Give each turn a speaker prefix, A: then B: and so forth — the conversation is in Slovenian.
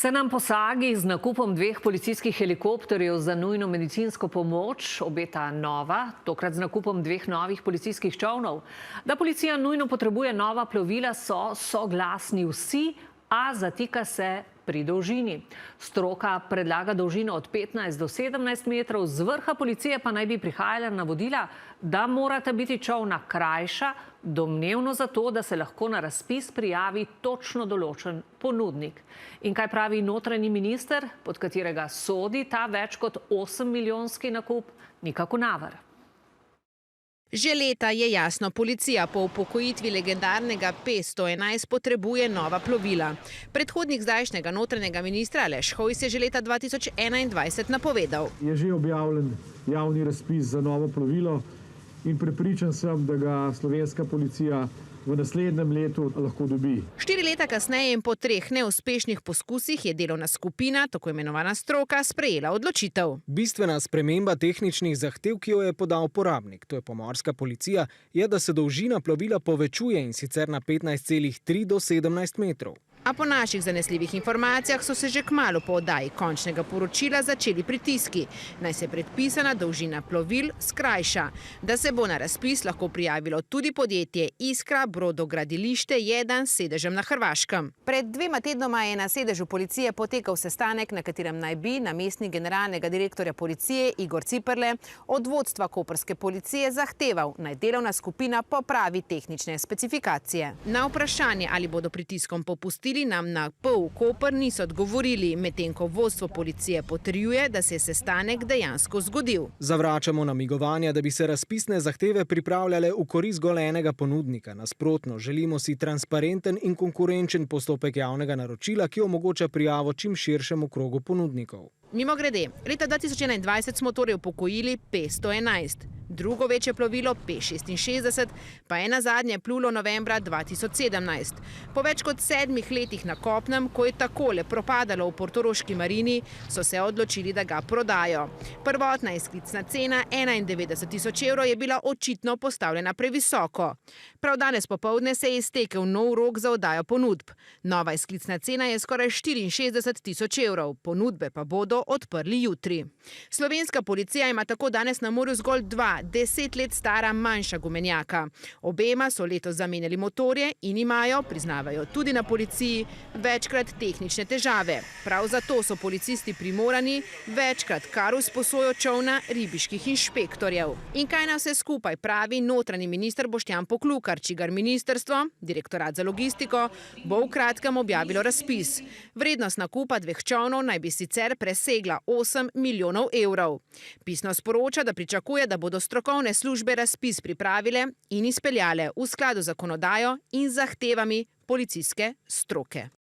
A: Se nam po sagi z nakupom 2 policijskih helikopterjev za nujno medicinsko pomoč obeta nova, tokrat z nakupom 2 novih policijskih čolnov. Da policija nujno potrebuje nova plovila, so soglasni vsi, a zatika se pri dolžini. Stroka predlaga dolžino od 15 do 17 metrov, z vrha policije pa naj bi prihajala navodila, da morata biti čolna krajša, domnevno zato, da se lahko na razpis prijavi točno določen ponudnik. In kaj pravi notranji minister, pod katerega sodi ta več kot 8-milijonski nakup? Nika Kunaver.
B: Že leta je jasno, policija po upokojitvi legendarnega P-111 potrebuje nova plovila. Predhodnik zdajšnjega notranjega ministra Aleš Hojs je že leta 2021 napovedal.
C: Je že objavljen javni razpis za novo plovilo in prepričan sem, da ga slovenska policija v naslednjem letu lahko dobi.
B: 4 leta kasneje in po 3 neuspešnih poskusih je delovna skupina, tako imenovana stroka, sprejela odločitev.
D: Bistvena sprememba tehničnih zahtev, ki jo je podal uporabnik, to je pomorska policija, je, da se dolžina plovila povečuje, in sicer na 15,3 do 17 metrov.
B: A po naših zanesljivih informacijah so se že kmalu po oddaji končnega poročila začeli pritiski, naj se predpisana dolžina plovil skrajša, da se bo na razpis lahko prijavilo tudi podjetje Iskra Brodogradilište 1 s sedežem na Hrvaškem. Pred 2 tednoma je na sedežu policije potekal sestanek, na katerem naj bi namestnik generalnega direktorja policije Igor Ciperle od vodstva koprske policije zahteval, naj delovna skupina popravi tehnične specifikacije. Na vprašanje, ali bodo pritiskom popustili, nam na PU Koper niso odgovorili, medtem ko vodstvo policije potrjuje, da se je sestanek dejansko zgodil.
D: Zavračamo namigovanja, da bi se razpisne zahteve pripravljale v korist zgolj enega ponudnika. Nasprotno, želimo si transparenten in konkurenčen postopek javnega naročila, ki omogoča prijavo čim širšemu krogu ponudnikov.
B: Mimogrede, leta 2021 smo torej upokojili P-111. Drugo večje plovilo P-66 pa je nazadnje plulo novembra 2017. Po več kot 7 letih na kopnem, ko je takole propadalo v portoroški marini, so se odločili, da ga prodajo. Prvotna izklicna cena 91.000 evrov je bila očitno postavljena previsoko. Prav danes popoldne se je iztekel nov rok za oddajo ponudb. Nova izklicna cena je skoraj 64.000 evrov, ponudbe pa bodo odprli jutri. Slovenska policija ima tako danes na morju zgolj 2 10 let stara manjša gumenjaka. Obema so letos zamenjali motorje in imajo, priznavajo tudi na policiji, večkrat tehnične težave. Prav zato so policisti primorani večkrat kar v sposojo čolna ribiških inšpektorjev. In kaj na vse skupaj pravi notranji minister Boštjan Poklukar, čigar ministrstvo, direktorat za logistiko, bo v kratkem objavilo razpis. Vrednost nakupa 2 čolnov naj bi sicer presegla 8 milijonov evrov. Pisno sporoča, da pričakuje, da bodo strokovne službe razpis pripravile in izpeljale v skladu z zakonodajo in zahtevami policijske stroke.